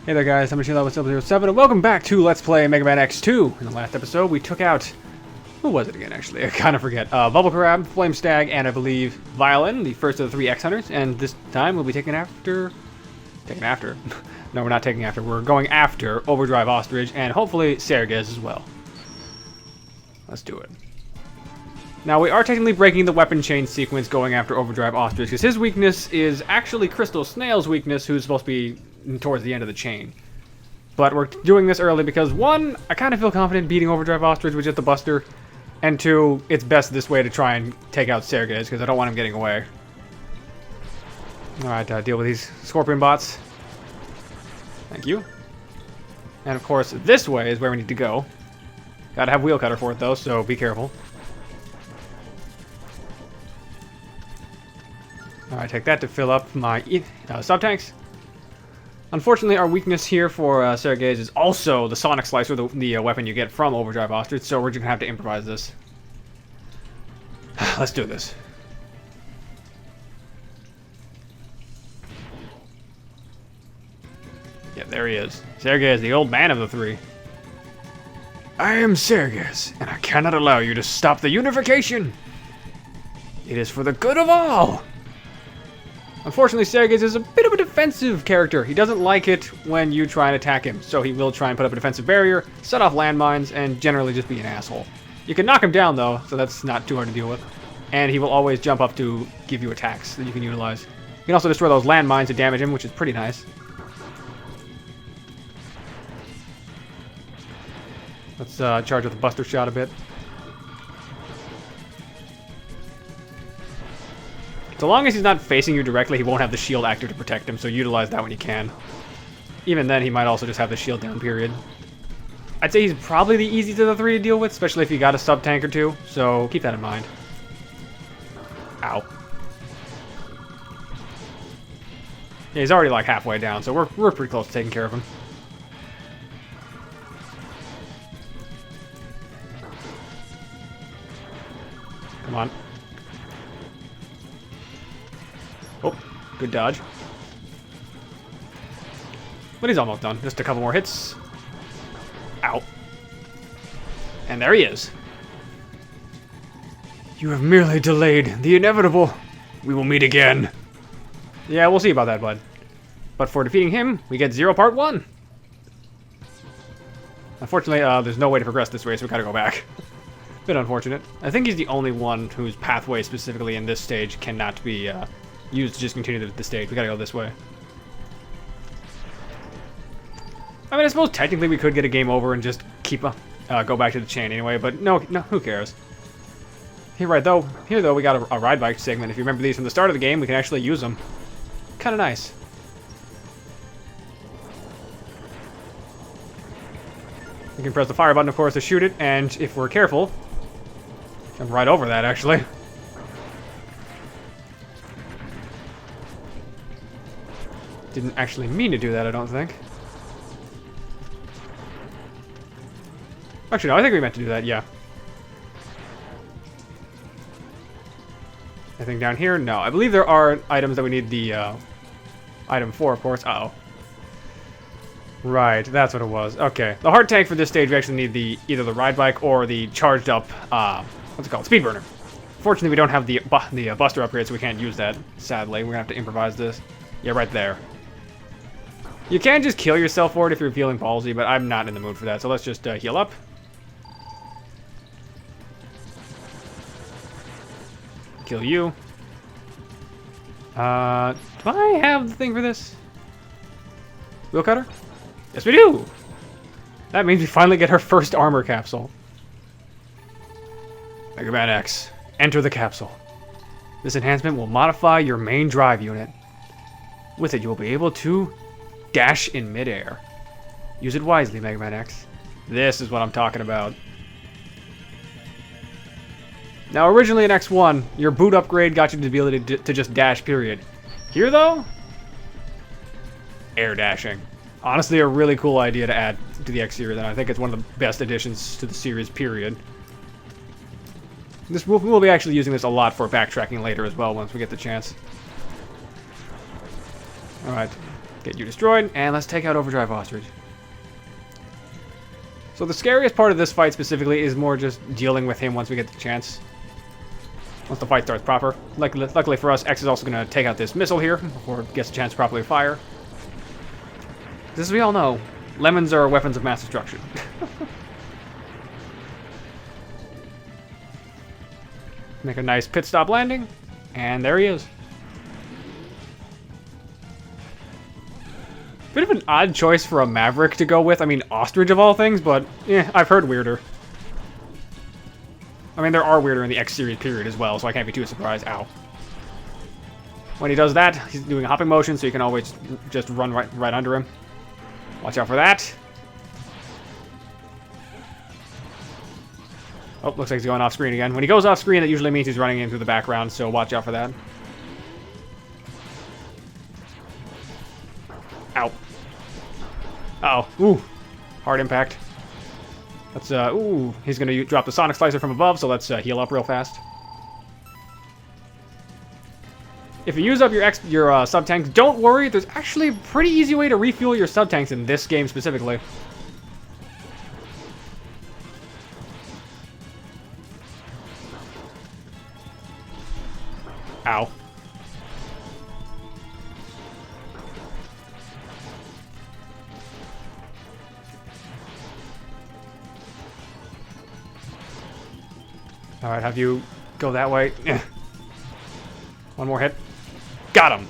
Hey there guys, I'm Machine07 and welcome back to Let's Play Mega Man X2. In the last episode we took out... who was it again actually? I kind of forget. Bubble Crab, Flame Stag, and I believe Violin, the first of the three X-Hunters. And this time we'll be taking after... No, we're not taking after. We're going after Overdrive Ostrich and hopefully Sergez as well. Let's do it. Now we are technically breaking the weapon chain sequence going after Overdrive Ostrich because his weakness is actually Crystal Snail's weakness, who's supposed to be towards the end of the chain. But we're doing this early because, one, I kind of feel confident beating Overdrive Ostrich with just the Buster, and two, it's best this way to try and take out Sergez because I don't want him getting away. Alright, deal with these Scorpion bots. Thank you. And of course, this way is where we need to go. Gotta have Wheel Cutter for it though, so be careful. Alright, take that to fill up my sub-tanks. Unfortunately, our weakness here for Sergez is also the Sonic Slicer, the weapon you get from Overdrive Ostrich, so we're just going to have to improvise this. Let's do this. Yeah, there he is. Sergez, the old man of the three. I am Sergez, and I cannot allow you to stop the unification. It is for the good of all. Unfortunately, Sergez is a bit of a defensive character. He doesn't like it when you try and attack him, so he will try and put up a defensive barrier, set off landmines, and generally just be an asshole. You can knock him down, though, so that's not too hard to deal with. And he will always jump up to give you attacks that you can utilize. You can also destroy those landmines to damage him, which is pretty nice. Let's charge with the Buster Shot a bit. So long as he's not facing you directly, he won't have the shield active to protect him, so utilize that when you can. Even then, he might also just have the shield down, period. I'd say he's probably the easiest of the three to deal with, especially if you got a sub-tank or two, so keep that in mind. Ow. Yeah, he's already like halfway down, so we're pretty close to taking care of him. Come on. Oh, good dodge. But he's almost done. Just a couple more hits. Ow. And there he is. You have merely delayed the inevitable. We will meet again. Yeah, we'll see about that, bud. But for defeating him, we get 0 part 1. Unfortunately, there's no way to progress this way, so we gotta go back. Bit unfortunate. I think he's the only one whose pathway specifically in this stage cannot be used to just continue the stage. We gotta go this way. I mean, I suppose technically we could get a game over and just keep go back to the chain anyway, but no, who cares? Here though, we got a ride bike segment. If you remember these from the start of the game, we can actually use them. Kind of nice. You can press the fire button, of course, to shoot it, and if we're careful, jump right over that, actually. Didn't actually mean to do that, I don't think. Actually, no, I think we meant to do that, yeah. Anything down here? No. I believe there are items that we need the item for, of course. Uh-oh. Right, that's what it was. Okay. The hard tank for this stage, we actually need either the ride bike or the charged up, what's it called? Speed burner. Fortunately, we don't have the Buster upgrade, so we can't use that, sadly. We're gonna have to improvise this. Yeah, right there. You can just kill yourself for it if you're feeling ballsy, but I'm not in the mood for that, so let's just heal up. Kill you. Do I have the thing for this? Wheel Cutter? Yes, we do! That means we finally get our first armor capsule. Mega Man X. Enter the capsule. This enhancement will modify your main drive unit. With it, you will be able to dash in midair. Use it wisely, Mega Man X. This is what I'm talking about. Now, originally in X1, your boot upgrade got you the ability to just dash, period. Here, though, air dashing. Honestly, a really cool idea to add to the X series, and I think it's one of the best additions to the series, period. We'll be actually using this a lot for backtracking later as well, once we get the chance. Alright. Get you destroyed, and let's take out Overdrive Ostrich. So the scariest part of this fight specifically is more just dealing with him once we get the chance. Once the fight starts proper. Luckily for us, X is also going to take out this missile here before it gets a chance to properly fire. As we all know, lemons are weapons of mass destruction. Make a nice pit stop landing, and there he is. Bit of an odd choice for a Maverick to go with. I mean, Ostrich of all things, but yeah, I've heard weirder. I mean, there are weirder in the X series period as well, so I can't be too surprised. Ow. When he does that, he's doing a hopping motion, so you can always just run right under him. Watch out for that. Oh, looks like he's going off screen again. When he goes off screen, that usually means he's running in through the background, so watch out for that. Ow. Uh-oh. Ooh. Hard impact. Let's, ooh. He's gonna drop the Sonic Slicer from above, so let's heal up real fast. If you use up your sub-tanks, don't worry. There's actually a pretty easy way to refuel your sub-tanks in this game specifically. Ow. Alright, have you go that way. One more hit. Got him!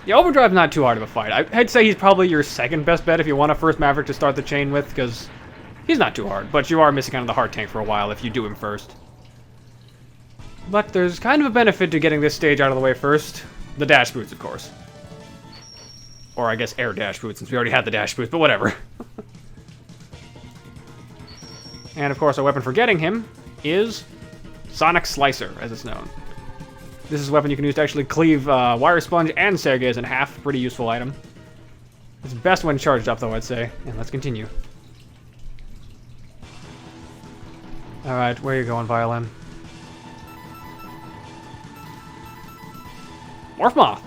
Yeah, Overdrive's not too hard of a fight. I'd say he's probably your second best bet if you want a first Maverick to start the chain with, because he's not too hard. But you are missing out on the hard tank for a while if you do him first. But there's kind of a benefit to getting this stage out of the way first. The dash boots, of course. Or I guess air dash boots, since we already had the dash boots, but whatever. And of course, our weapon for getting him is Sonic Slicer, as it's known. This is a weapon you can use to actually cleave Wire Sponge and Sergei's in half. Pretty useful item. It's best when charged up, though, I'd say. And let's continue. Alright, where are you going, Violin? Morph Moth!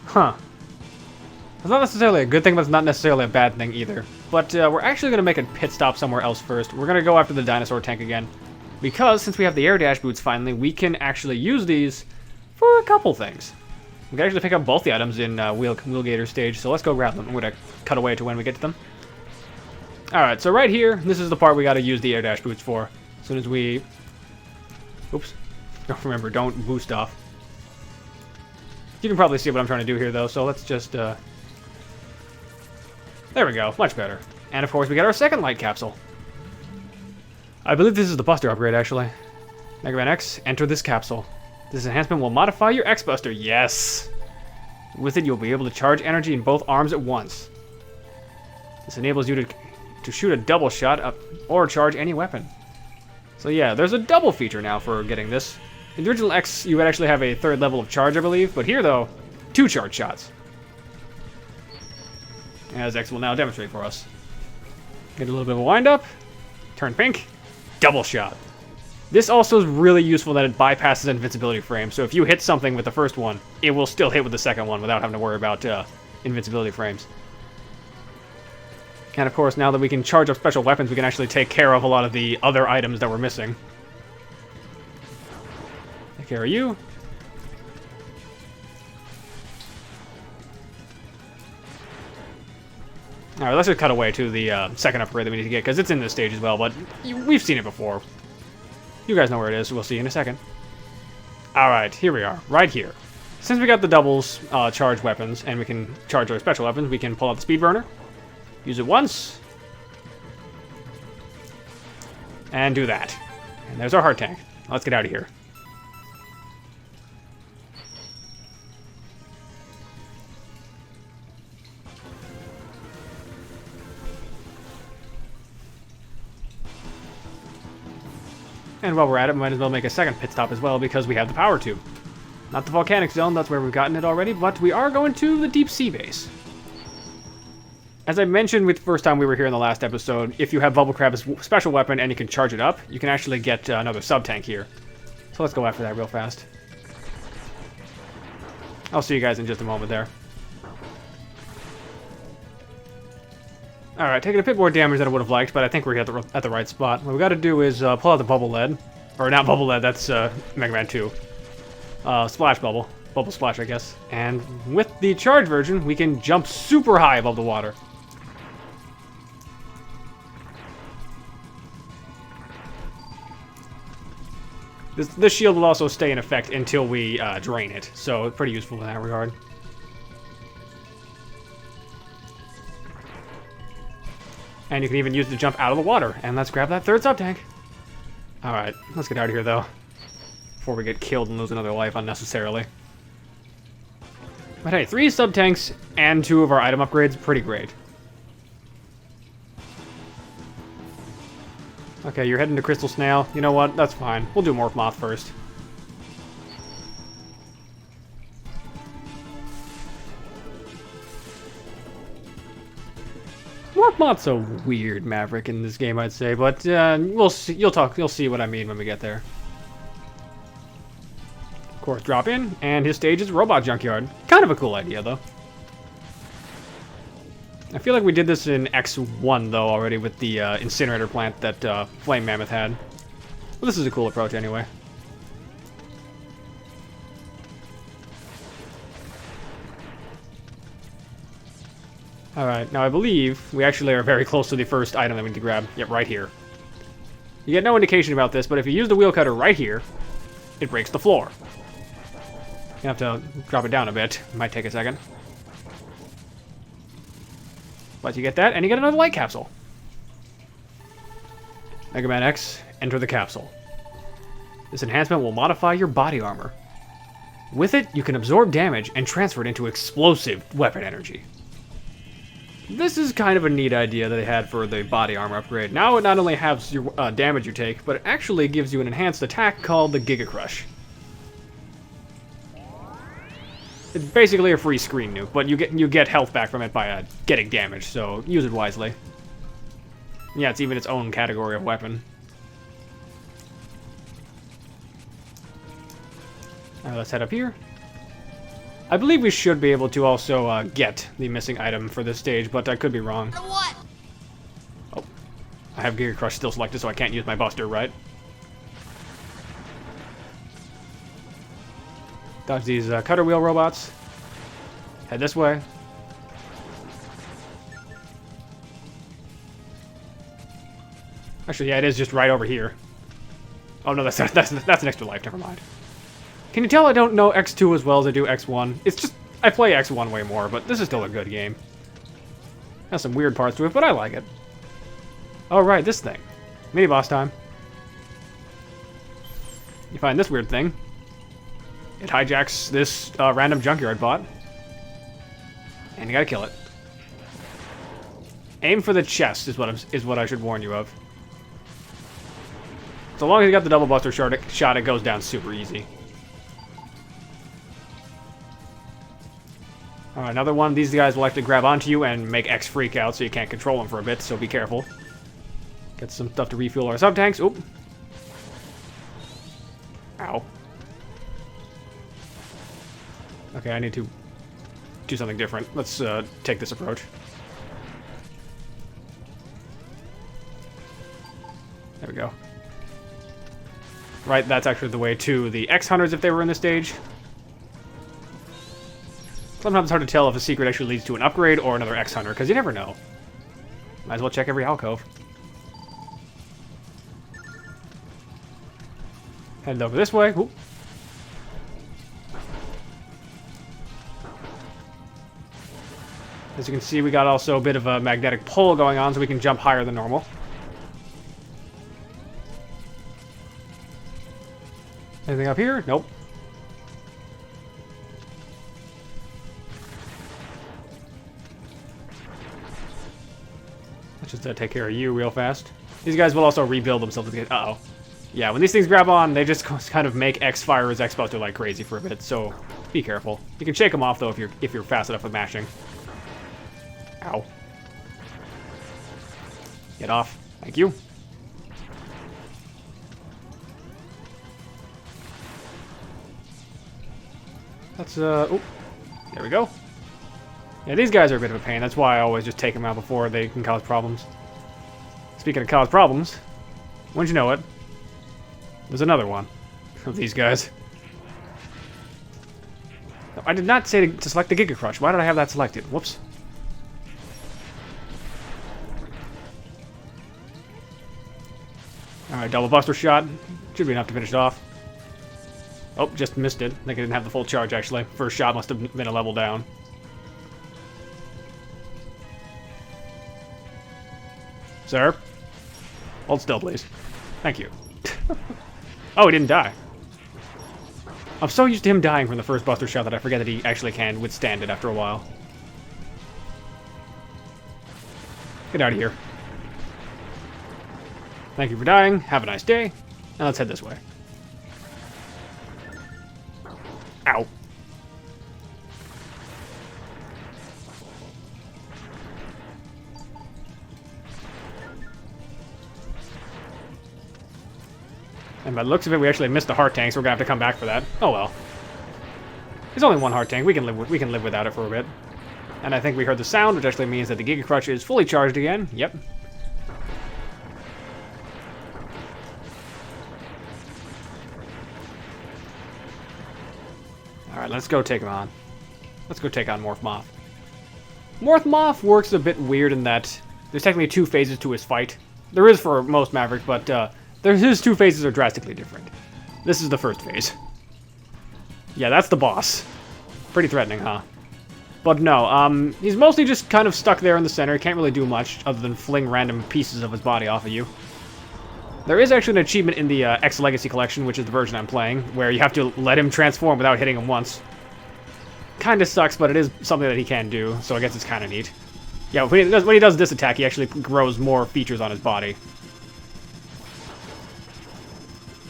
Huh. It's not necessarily a good thing, but it's not necessarily a bad thing either. But we're actually going to make a pit stop somewhere else first. We're going to go after the dinosaur tank again. Because since we have the air dash boots finally, we can actually use these for a couple things. We can actually pick up both the items in Wheelgator stage, so let's go grab them. I'm going to cut away to when we get to them. Alright, so right here, this is the part we got to use the air dash boots for. As soon as we... Oops. Don't remember, don't boost off. You can probably see what I'm trying to do here, though, so let's just... There we go, much better. And of course, we got our second light capsule. I believe this is the Buster upgrade, actually. Mega Man X, enter this capsule. This enhancement will modify your X-Buster. Yes! With it, you'll be able to charge energy in both arms at once. This enables you to shoot a double shot up or charge any weapon. So yeah, there's a double feature now for getting this. In the original X, you would actually have a third level of charge, I believe, but here, though, 2 charge shots. As X will now demonstrate for us. Get a little bit of a wind-up. Turn pink. Double shot. This also is really useful that it bypasses invincibility frames, so if you hit something with the first one, it will still hit with the second one without having to worry about invincibility frames. And of course, now that we can charge up special weapons, we can actually take care of a lot of the other items that we're missing. Take care of you. Alright, let's just cut away to the second upgrade that we need to get, because it's in this stage as well, but we've seen it before. You guys know where it is, so we'll see you in a second. Alright, here we are, right here. Since we got the doubles charged weapons, and we can charge our special weapons, we can pull out the Speed Burner, use it once, and do that. And there's our heart tank. Let's get out of here. And while we're at it, we might as well make a second pit stop as well, because we have the power tube. Not the volcanic zone, that's where we've gotten it already, but we are going to the deep sea base. As I mentioned with the first time we were here in the last episode, if you have Bubble Crab as a special weapon and you can charge it up, you can actually get another sub-tank here. So let's go after that real fast. I'll see you guys in just a moment there. Alright, taking a bit more damage than I would have liked, but I think we're at the right spot. What we gotta do is pull out the bubble lead. Or not bubble lead, that's Mega Man 2. Splash bubble. Bubble splash, I guess. And with the charge version, we can jump super high above the water. This shield will also stay in effect until we drain it, so pretty useful in that regard. And you can even use it to jump out of the water. And let's grab that third sub-tank. Alright, let's get out of here, though. Before we get killed and lose another life unnecessarily. But hey, 3 sub-tanks and 2 of our item upgrades, pretty great. Okay, you're heading to Crystal Snail. You know what? That's fine. We'll do Morph Moth first. Morph Moth's a weird Maverick in this game, I'd say, but we'll see. You'll see what I mean when we get there. Of course, drop in, and his stage is Robot Junkyard. Kind of a cool idea, though. I feel like we did this in X1, though, already with the incinerator plant that Flame Mammoth had. Well, this is a cool approach, anyway. Alright, now I believe we actually are very close to the first item that we need to grab. Yep, right here. You get no indication about this, but if you use the wheel cutter right here, it breaks the floor. You have to drop it down a bit. It might take a second. But you get that, and you get another light capsule. Mega Man X, enter the capsule. This enhancement will modify your body armor. With it, you can absorb damage and transfer it into explosive weapon energy. This is kind of a neat idea that they had for the body armor upgrade. Now it not only halves your damage you take, but it actually gives you an enhanced attack called the Giga Crush. It's basically a free screen nuke, but you get health back from it by getting damage, so use it wisely. Yeah, it's even its own category of weapon. Alright, let's head up here. I believe we should be able to also get the missing item for this stage, but I could be wrong. What? Oh, I have Giga Crush still selected, so I can't use my Buster, right? Dodge these cutter wheel robots. Head this way. Actually, yeah, it is just right over here. Oh no, that's an extra life. Never mind. Can you tell I don't know X2 as well as I do X1? It's just I play X1 way more, but this is still a good game. Has some weird parts to it, but I like it. Oh right, this thing. Mini boss time. You find this weird thing. It hijacks this random junkyard bot. And you gotta kill it. Aim for the chest is what I should warn you of. So long as you got the double buster shot, it goes down super easy. Alright, another one. These guys will like to grab onto you and make X freak out, so you can't control them for a bit, so be careful. Get some stuff to refuel our sub-tanks. Oop. Ow. Okay, I need to do something different. Let's take this approach. There we go. Right, that's actually the way to the X-Hunters if they were in this stage. Sometimes it's hard to tell if a secret actually leads to an upgrade or another X-Hunter, because you never know. Might as well check every alcove. Headed over this way. Oop. As you can see, we got also a bit of a magnetic pull going on, so we can jump higher than normal. Anything up here? Nope. Let's just take care of you real fast. These guys will also rebuild themselves again. Uh-oh. Yeah, when these things grab on, they just kind of make X-Fire as X-Buster like crazy for a bit, so be careful. You can shake them off, though, if you're fast enough with mashing. Ow. Get off. Thank you. Let's, oh, there we go. Yeah, these guys are a bit of a pain. That's why I always just take them out before they can cause problems. Speaking of cause problems, wouldn't you know it, there's another one of these guys. No, I did not say to select the Giga Crush. Why did I have that selected? Whoops. Alright, double buster shot. Should be enough to finish it off. Oh, just missed it. I think I didn't have the full charge, actually. First shot must have been a level down. Sir? Hold still, please. Thank you. Oh, he didn't die. I'm so used to him dying from the first buster shot that I forget that he actually can withstand it after a while. Get out of here. Thank you for dying. Have a nice day. Now let's head this way. Ow. And by the looks of it, we actually missed the heart tank, so we're gonna have to come back for that. Oh well. There's only one heart tank. We can live without it for a bit. And I think we heard the sound, which actually means that the Giga Crush is fully charged again. Yep. Alright, let's go take him on. Let's go take on Morph Moth. Morph Moth works a bit weird in that there's technically 2 phases to his fight. There is for most Mavericks, but his 2 phases are drastically different. This is the first phase. Yeah, that's the boss. Pretty threatening, huh? But no, he's mostly just kind of stuck there in the center. He can't really do much other than fling random pieces of his body off of you. There is actually an achievement in the X Legacy Collection, which is the version I'm playing, where you have to let him transform without hitting him once. Kinda sucks, but it is something that he can do, so I guess it's kinda neat. Yeah, when he does this attack, he actually grows more features on his body.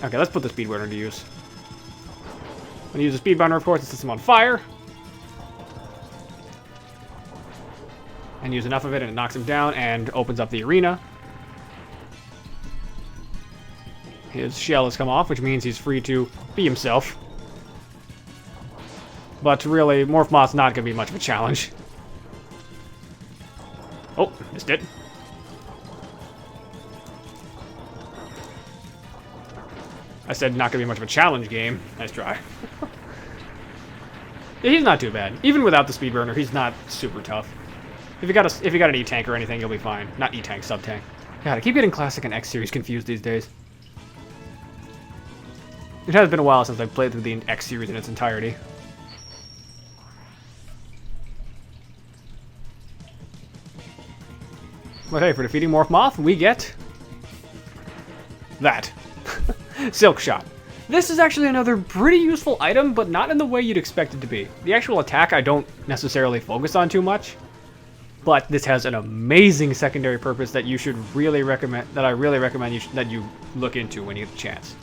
Okay, let's put the Speed Burner to use. When you use the Speed Burner, of course, it sets him on fire. And use enough of it, and it knocks him down and opens up the arena. His shell has come off, which means he's free to be himself. But really, Morph Moth's not going to be much of a challenge. Oh, missed it. I said not going to be much of a challenge game. Nice try. Yeah, he's not too bad. Even without the Speed Burner, he's not super tough. If you got an E-Tank or anything, you'll be fine. Not E-Tank, Sub-Tank. God, I keep getting Classic and X-Series confused these days. It has been a while since I've played through the X-Series in its entirety. But hey, for defeating Morph Moth, we get that. Silk Shot. This is actually another pretty useful item, but not in the way you'd expect it to be. The actual attack I don't necessarily focus on too much, but this has an amazing secondary purpose that you should really recommend, that I really recommend that you look into when you get the chance.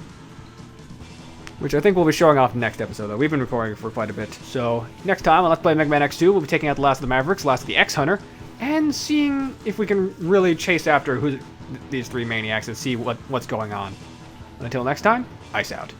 Which I think we'll be showing off next episode, though. We've been recording for quite a bit. So, next time on Let's Play Mega Man X2, we'll be taking out the last of the Mavericks, last of the X-Hunter, and seeing if we can really chase after these 3 maniacs and see what's going on. Until next time, ice out.